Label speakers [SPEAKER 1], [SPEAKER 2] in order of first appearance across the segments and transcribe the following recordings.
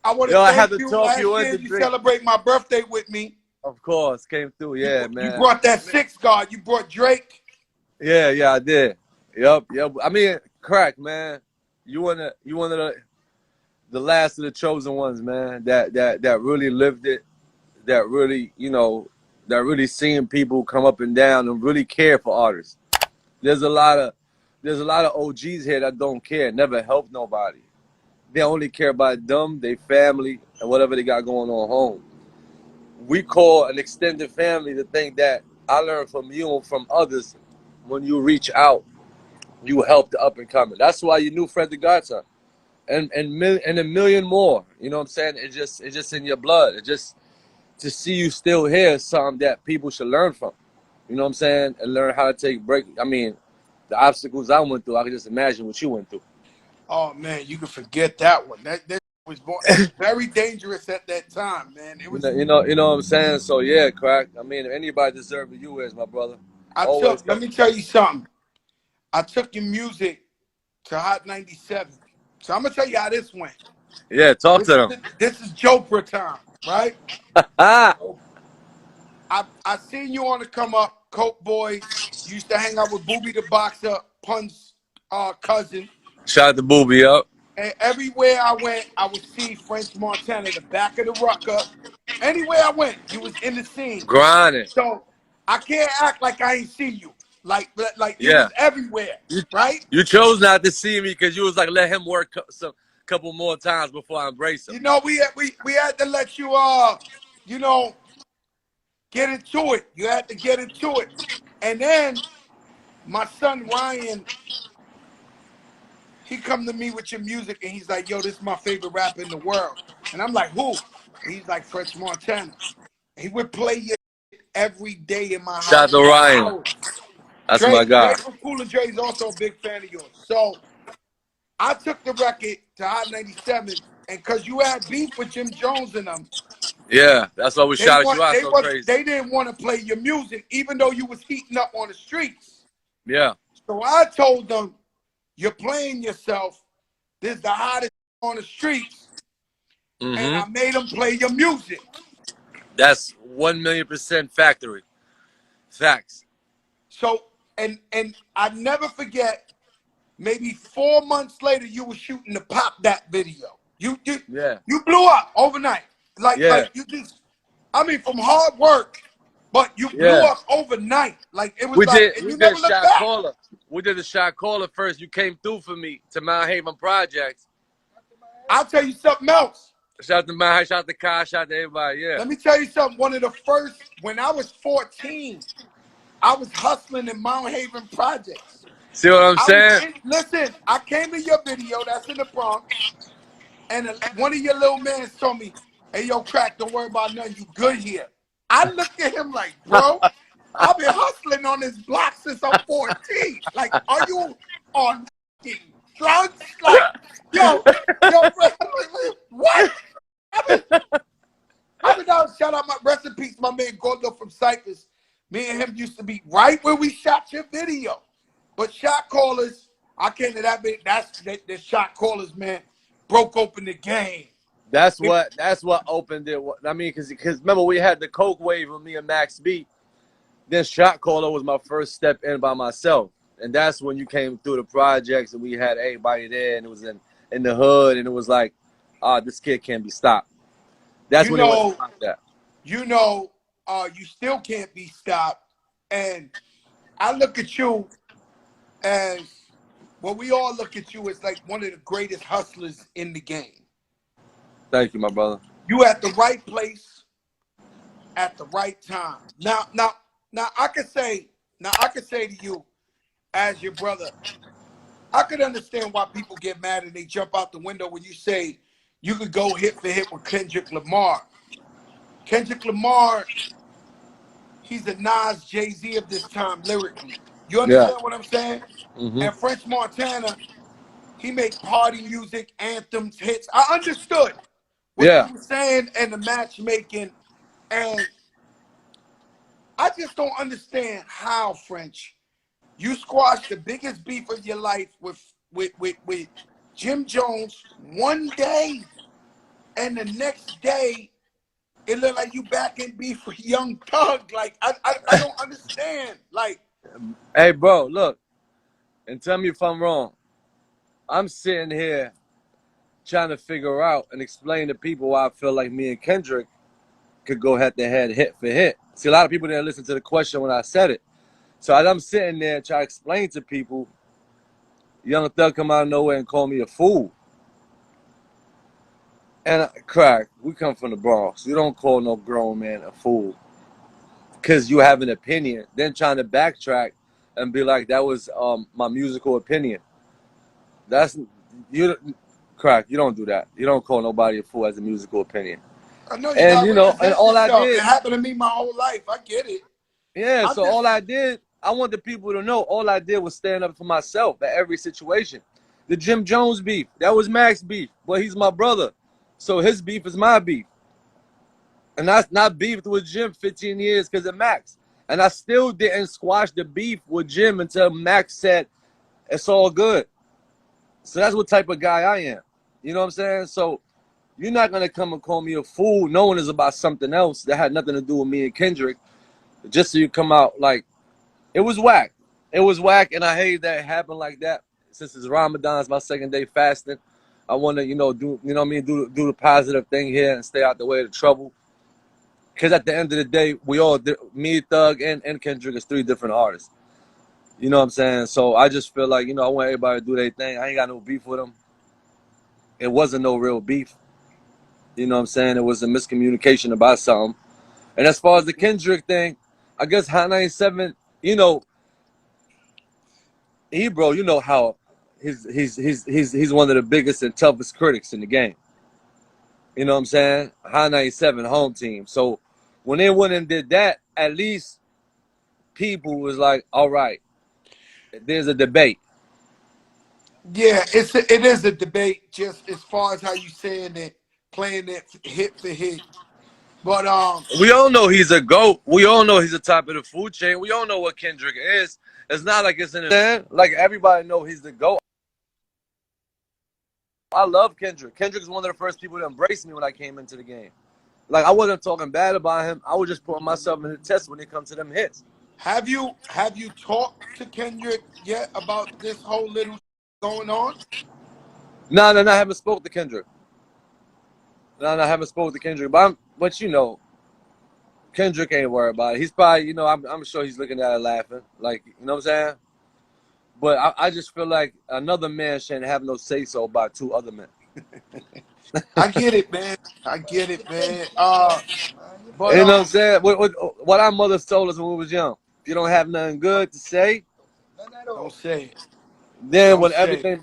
[SPEAKER 1] I want to
[SPEAKER 2] Yo, I had
[SPEAKER 1] thank
[SPEAKER 2] to
[SPEAKER 1] you.
[SPEAKER 2] talk
[SPEAKER 1] Last
[SPEAKER 2] you
[SPEAKER 1] year
[SPEAKER 2] into
[SPEAKER 1] you
[SPEAKER 2] drink.
[SPEAKER 1] celebrate my birthday with me.
[SPEAKER 2] Of course, came through. Yeah,
[SPEAKER 1] You
[SPEAKER 2] man.
[SPEAKER 1] brought that six guard. You brought Drake.
[SPEAKER 2] Yeah, I did. Yep. I mean, crack, man. You one of the last of the chosen ones, man. That really lived it. That really, that really seeing people come up and down and really care for artists. There's a lot of OGs here that don't care, never help nobody. They only care about them, their family, and whatever they got going on home. We call an extended family the thing that I learned from you and from others. When you reach out, you help the up and coming. That's why you knew Fred the Godson, and a million more. You know what I'm saying? It's just in your blood. It just to see you still here is something that people should learn from. You know what I'm saying? And learn how to take break. I mean, the obstacles I went through, I can just imagine what you went through.
[SPEAKER 1] Oh man, you can forget that one. That was it was very dangerous at that time, man. It was.
[SPEAKER 2] You know what I'm saying? So yeah, crack. I mean, if anybody deserving you is my brother. Always
[SPEAKER 1] Let
[SPEAKER 2] help.
[SPEAKER 1] me tell you something. I took your music to Hot 97. So I'm gonna tell you how this went.
[SPEAKER 2] Yeah, talk to them.
[SPEAKER 1] This is Joprah time, right?
[SPEAKER 2] Ah,
[SPEAKER 1] I seen you on the come up, Coke Boys. You used to hang out with Booby the Boxer, Pun's cousin.
[SPEAKER 2] shout out to Booby up.
[SPEAKER 1] And everywhere I went, I would see French Montana, the back of the rucker. Anywhere I went, you was in the scene.
[SPEAKER 2] Grinding.
[SPEAKER 1] So I can't act like I ain't see you. Like you
[SPEAKER 2] Yeah.
[SPEAKER 1] was everywhere, right?
[SPEAKER 2] You chose not to see me because you was like, let him work some couple more times before I embrace him.
[SPEAKER 1] You know, we had to let you you know, get into it. You had to get into it. And then my son Ryan, he come to me with your music and he's like, yo, this is my favorite rapper in the world. And I'm like, who? And he's like, French Montana. He would play your every day in my
[SPEAKER 2] Shout out
[SPEAKER 1] house
[SPEAKER 2] to
[SPEAKER 1] for
[SPEAKER 2] Ryan.
[SPEAKER 1] hours.
[SPEAKER 2] That's my guy.
[SPEAKER 1] Drake from Cool and Dre is also a big fan of yours. So I took the record to Hot 97, and because you had beef with Jim Jones and them,
[SPEAKER 2] Yeah, that's why we shouted you out so crazy.
[SPEAKER 1] they didn't want to play your music, even though you was heating up on the streets.
[SPEAKER 2] Yeah.
[SPEAKER 1] So I told them, you're playing yourself. This is the hottest on the streets.
[SPEAKER 2] Mm-hmm.
[SPEAKER 1] And I made them play your music.
[SPEAKER 2] That's 1,000,000% factory. Facts.
[SPEAKER 1] So, and I never forget, maybe 4 months later, you were shooting the Pop That video. You blew up overnight. Like you just, I mean, from hard work, but you blew up overnight. Like it was
[SPEAKER 2] we
[SPEAKER 1] like,
[SPEAKER 2] did,
[SPEAKER 1] and
[SPEAKER 2] we
[SPEAKER 1] you
[SPEAKER 2] did
[SPEAKER 1] never looked
[SPEAKER 2] shot
[SPEAKER 1] back.
[SPEAKER 2] caller. We did the shot caller first. You came through for me to Mount Haven Projects.
[SPEAKER 1] I'll tell you something else.
[SPEAKER 2] Shout out to Mount, shout out to Kai, shout out to everybody. Yeah.
[SPEAKER 1] Let me tell you something. One of the first, when I was 14, I was hustling in Mount Haven Projects.
[SPEAKER 2] See what I'm saying?
[SPEAKER 1] Listen, I came to your video. That's in the Bronx. And one of your little men told me, hey, yo, Crack, don't worry about nothing. You good here. I looked at him like, bro, I've been hustling on this block since I'm 14. Like, are you on drugs? Like, yo, bro, what? I've been down, shout out, my rest in peace, my man Gordo from Cyprus. Me and him used to be right where we shot your video. But shot callers, I came to that bit, the shot callers, man, broke open the game.
[SPEAKER 2] That's what opened it. I mean, because remember we had the Coke wave with me and Max B. Then shot caller was my first step in by myself, and that's when you came through the projects and we had everybody there, and it was in the hood, and it was like, this kid can't be stopped. That's when it was like that.
[SPEAKER 1] You know, you still can't be stopped, and I look at you as, well, we all look at you as like one of the greatest hustlers in the game.
[SPEAKER 2] Thank you, my brother.
[SPEAKER 1] You at the right place at the right time. Now I could say to you, as your brother, I could understand why people get mad and they jump out the window when you say you could go hit for hit with Kendrick Lamar. Kendrick Lamar, he's the Nas, Jay-Z of this time lyrically. You understand what I'm saying?
[SPEAKER 2] Mm-hmm.
[SPEAKER 1] And French Montana, he make party music, anthems, hits. I understood what you were saying and the matchmaking, and I just don't understand how, French, you squashed the biggest beef of your life with Jim Jones one day. and the next day it looked like you back in beef with Young Thug. Like I don't understand. Like,
[SPEAKER 2] Hey, bro, look, and tell me if I'm wrong. I'm sitting here trying to figure out and explain to people why I feel like me and Kendrick could go head to head, hit for hit. See, a lot of people didn't listen to the question when I said it. So as I'm sitting there trying to explain to people, Young Thug come out of nowhere and call me a fool. And crack, we come from the Bronx. You don't call no grown man a fool because you have an opinion. Then trying to backtrack and be like, that was my musical opinion. That's you, crack. You don't do that. You don't call nobody a fool as a musical opinion.
[SPEAKER 1] I know you
[SPEAKER 2] And
[SPEAKER 1] gotta
[SPEAKER 2] you know, and
[SPEAKER 1] represent
[SPEAKER 2] all I
[SPEAKER 1] yourself. It
[SPEAKER 2] did,
[SPEAKER 1] happened to me my whole life. I get it.
[SPEAKER 2] yeah.
[SPEAKER 1] I
[SPEAKER 2] So
[SPEAKER 1] just
[SPEAKER 2] all I did, I want the people to know, all I did was stand up for myself at every situation. The Jim Jones beef, that was Mac's beef, but he's my brother, so his beef is my beef. And I not beefed with Jim 15 years because of Max. And I still didn't squash the beef with Jim until Max said, it's all good. So that's what type of guy I am. You know what I'm saying? So you're not going to come and call me a fool knowing it's about something else that had nothing to do with me and Kendrick just so you come out like, it was whack. It was whack, and I hate that it happened like that. Since it's Ramadan, it's my second day fasting. I want to, do, you know what I mean, do the positive thing here and stay out the way of the trouble. Because at the end of the day, we all, me, Thug, and Kendrick is 3 different artists. You know what I'm saying? So I just feel like, I want everybody to do their thing. I ain't got no beef with them. It wasn't no real beef. You know what I'm saying? It was a miscommunication about something. And as far as the Kendrick thing, I guess Hot 97, bro, you know how he's one of the biggest and toughest critics in the game. You know what I'm saying? High 97 home team. So when they went and did that, at least people was like, all right, there's a debate.
[SPEAKER 1] yeah, it is a debate just as far as how you saying it, playing it hit for hit. But
[SPEAKER 2] We all know he's a GOAT. We all know he's the top of the food chain. We all know what Kendrick is. It's not like it's in the like everybody know he's the GOAT. I love Kendrick. Kendrick's one of the first people to embrace me when I came into the game. Like I wasn't talking bad about him. I was just putting myself in the test when it comes to them hits.
[SPEAKER 1] have you talked to Kendrick yet about this whole little going on?
[SPEAKER 2] No, I haven't spoke to Kendrick. No, I haven't spoke to Kendrick. But Kendrick ain't worried about it. He's probably, I'm sure he's looking at it laughing. Like, you know what I'm saying? But I just feel like another man shouldn't have no say so about 2 other men.
[SPEAKER 1] I get it, man. I get it, man. But
[SPEAKER 2] You know what I'm saying? What our mothers told us when we was young. If you don't have nothing good to say,
[SPEAKER 1] don't say it.
[SPEAKER 2] then
[SPEAKER 1] Don't
[SPEAKER 2] when
[SPEAKER 1] say it.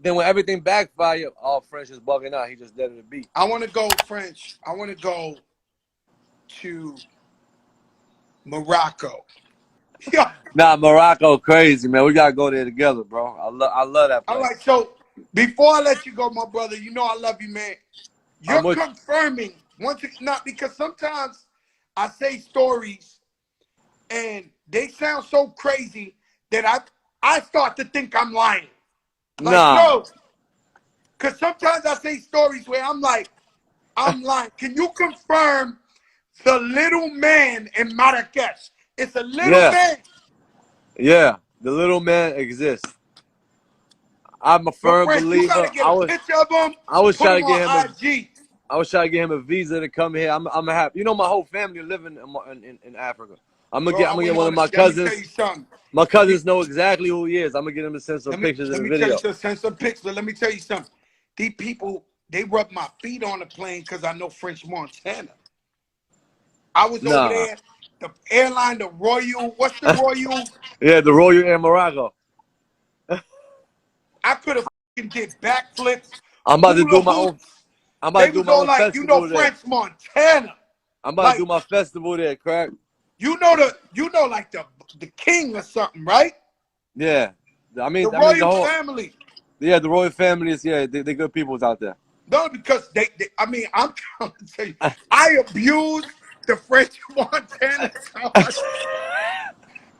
[SPEAKER 2] everything backfire, all French is bugging out. He just dead at the beat.
[SPEAKER 1] I want to go French. I want to go to Morocco. Yeah.
[SPEAKER 2] Nah, Morocco crazy, man. We gotta go there together, bro. I love that
[SPEAKER 1] All
[SPEAKER 2] place.
[SPEAKER 1] right. So before I let you go, my brother, you know I love you, man.
[SPEAKER 2] I'm
[SPEAKER 1] You're
[SPEAKER 2] with
[SPEAKER 1] confirming once it's not because sometimes I say stories and they sound so crazy that I start to think I'm lying. Like,
[SPEAKER 2] Nah.
[SPEAKER 1] no, because sometimes I say stories where I'm like, I'm lying. Can you confirm the little man in Marrakesh? It's a little
[SPEAKER 2] Yeah.
[SPEAKER 1] man.
[SPEAKER 2] Yeah. The little man exists. I'm a
[SPEAKER 1] Yo,
[SPEAKER 2] firm
[SPEAKER 1] French, you gotta
[SPEAKER 2] believer.
[SPEAKER 1] get a picture of him,
[SPEAKER 2] I was
[SPEAKER 1] put
[SPEAKER 2] trying
[SPEAKER 1] him
[SPEAKER 2] to get
[SPEAKER 1] on
[SPEAKER 2] him a
[SPEAKER 1] IG.
[SPEAKER 2] I was trying to get him a visa to come here. I'm happy. You know, my whole family living in Africa.
[SPEAKER 1] Bro,
[SPEAKER 2] I'm
[SPEAKER 1] I
[SPEAKER 2] gonna get
[SPEAKER 1] went
[SPEAKER 2] one
[SPEAKER 1] on
[SPEAKER 2] of my
[SPEAKER 1] let me tell
[SPEAKER 2] cousins.
[SPEAKER 1] you something.
[SPEAKER 2] My
[SPEAKER 1] You,
[SPEAKER 2] cousins know exactly who he is. I'm gonna get him to send some
[SPEAKER 1] let me
[SPEAKER 2] pictures
[SPEAKER 1] let
[SPEAKER 2] and a
[SPEAKER 1] me tell you
[SPEAKER 2] video.
[SPEAKER 1] some send some pics, but let me tell you something. These people, they rub my feet on the plane because I know French Montana. I was over
[SPEAKER 2] Nah.
[SPEAKER 1] there, the airline, the Royal, what's the Royal?
[SPEAKER 2] Yeah, the Royal Air Morocco.
[SPEAKER 1] I could have did backflips,
[SPEAKER 2] I'm about to
[SPEAKER 1] hula
[SPEAKER 2] do my own.
[SPEAKER 1] hoops.
[SPEAKER 2] I'm about
[SPEAKER 1] They
[SPEAKER 2] to do
[SPEAKER 1] was
[SPEAKER 2] my
[SPEAKER 1] all
[SPEAKER 2] own
[SPEAKER 1] like,
[SPEAKER 2] festival there.
[SPEAKER 1] French Montana.
[SPEAKER 2] I'm about to do
[SPEAKER 1] Like,
[SPEAKER 2] my festival there, crack.
[SPEAKER 1] like the king or something, right?
[SPEAKER 2] Yeah.
[SPEAKER 1] The
[SPEAKER 2] The
[SPEAKER 1] royal
[SPEAKER 2] whole.
[SPEAKER 1] family.
[SPEAKER 2] Yeah, the royal family is. Yeah, they good peoples out there.
[SPEAKER 1] No, because I'm trying to tell you, I abused the French Montana so much.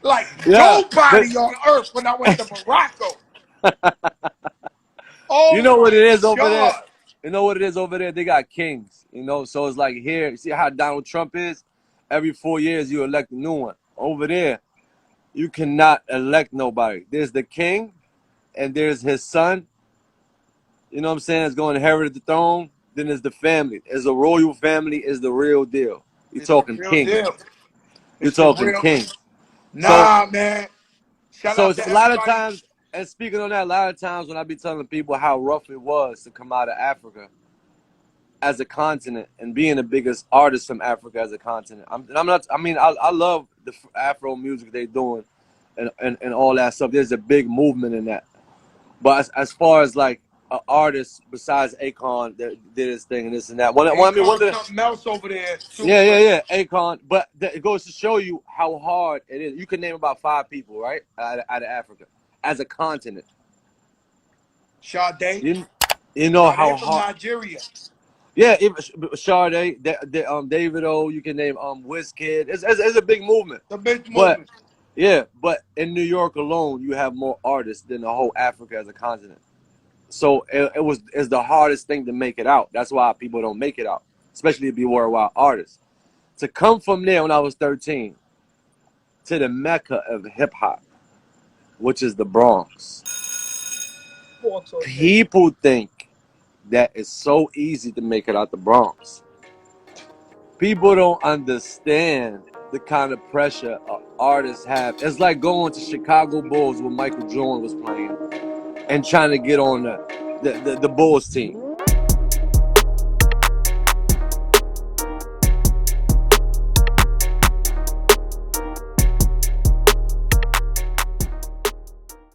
[SPEAKER 1] Like
[SPEAKER 2] Yeah.
[SPEAKER 1] nobody on earth when I went to Morocco.
[SPEAKER 2] You
[SPEAKER 1] Oh
[SPEAKER 2] know what
[SPEAKER 1] my
[SPEAKER 2] it is over there.
[SPEAKER 1] God.
[SPEAKER 2] You know what it is over there? They got kings, you know? So it's like here, you see how Donald Trump is? Every 4 years, you elect a new one. Over there, you cannot elect nobody. There's the king, and there's his son, you know what I'm saying, is going to inherit the throne. Then there's the family. As a royal family is the real deal. You're
[SPEAKER 1] It's the
[SPEAKER 2] talking
[SPEAKER 1] real
[SPEAKER 2] king.
[SPEAKER 1] deal.
[SPEAKER 2] You're
[SPEAKER 1] It's the
[SPEAKER 2] talking
[SPEAKER 1] real.
[SPEAKER 2] king. So,
[SPEAKER 1] Nah, man. Shout
[SPEAKER 2] so
[SPEAKER 1] out
[SPEAKER 2] it's
[SPEAKER 1] to
[SPEAKER 2] a lot of
[SPEAKER 1] everybody.
[SPEAKER 2] times, and speaking on that, a lot of times when I be telling people how rough it was to come out of Africa as a continent and being the biggest artist from Africa as a continent. I'm not. I mean, I love the Afro music they're doing, and all that stuff. There's a big movement in that. But as far as like an artist besides Akon that did his thing and this and that. One, I mean, one of
[SPEAKER 1] Akon's
[SPEAKER 2] the
[SPEAKER 1] something else over there too,
[SPEAKER 2] yeah,
[SPEAKER 1] but
[SPEAKER 2] yeah, yeah, Akon. But it goes to show you how hard it is. You can name about 5 people, right, out of Africa as a continent.
[SPEAKER 1] Sade.
[SPEAKER 2] You you know how
[SPEAKER 1] Sade from
[SPEAKER 2] hard.
[SPEAKER 1] Nigeria.
[SPEAKER 2] Yeah, even Sade, David O. You can name Wizkid. It's a big movement,
[SPEAKER 1] The big
[SPEAKER 2] but
[SPEAKER 1] movement.
[SPEAKER 2] yeah, but in New York alone, you have more artists than the whole Africa as a continent. So it's the hardest thing to make it out. That's why people don't make it out, especially to be worldwide artists. To come from there when I was 13 to the mecca of hip hop, which is the Bronx. People think that it's so easy to make it out the Bronx. People don't understand the kind of pressure artists have. It's like going to Chicago Bulls when Michael Jordan was playing and trying to get on the Bulls team.